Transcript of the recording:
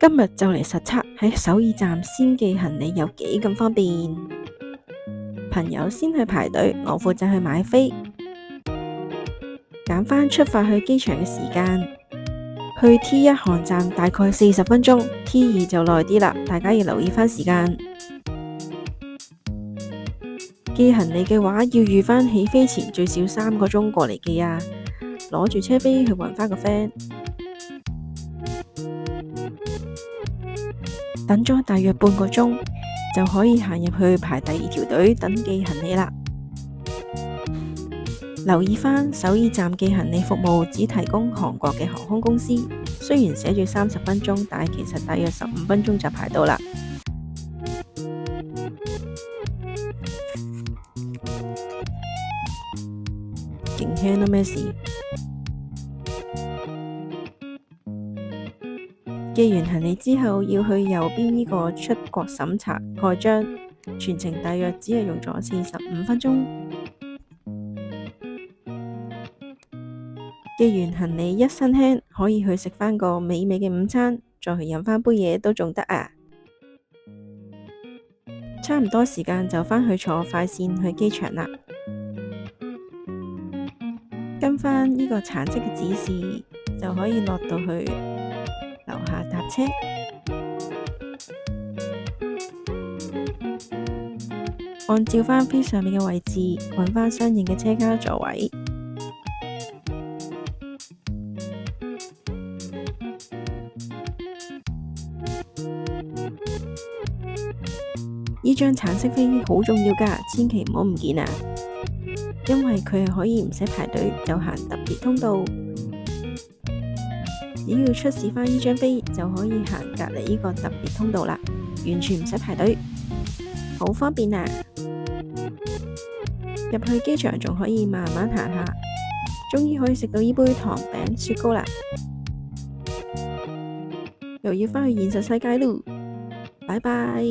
今日就嚟實測喺首爾站先寄行李有幾咁方便。朋友先去排隊，我負責去買飛，揀返出發去機場嘅時間。去 T1 航站大概40分鐘，T2就耐啲啦，大家要留意返時間。寄行李嘅話，要預返起飛前最少3個鐘過嚟寄啊！攞住車飛去搵返個 friend。等咗大約半個鐘，就可以行入去排第2條隊等寄行李啦。留意返首爾站寄行李服務只提供韓國嘅航空公司，雖然寫住30分鐘，但係其實大約15分鐘就排到啦。勁輕都咩事？寄完行李之後，要去右邊呢個出國審查蓋章，全程大約只係用咗45分鐘。寄完行李一身輕，可以去食返個美味嘅午餐，再去飲返杯嘢都仲得啊！差唔多時間就返去坐快線去機場啦。跟返呢個橙色嘅指示，就可以落到去樓下搭車。按照返飛上面嘅位置，揾返相應嘅車卡座位。呢張橙色飛好重要㗎，千祈唔好唔見啊！因為佢係可以唔使排隊就行特別通道，只要出示返呢張飛就可以行隔離呢個特別通道啦，完全唔使排隊，好方便啊！入去機場仲可以慢慢行下，終於可以食到呢杯糖餅雪糕啦，又要返去現實世界嚕，拜拜。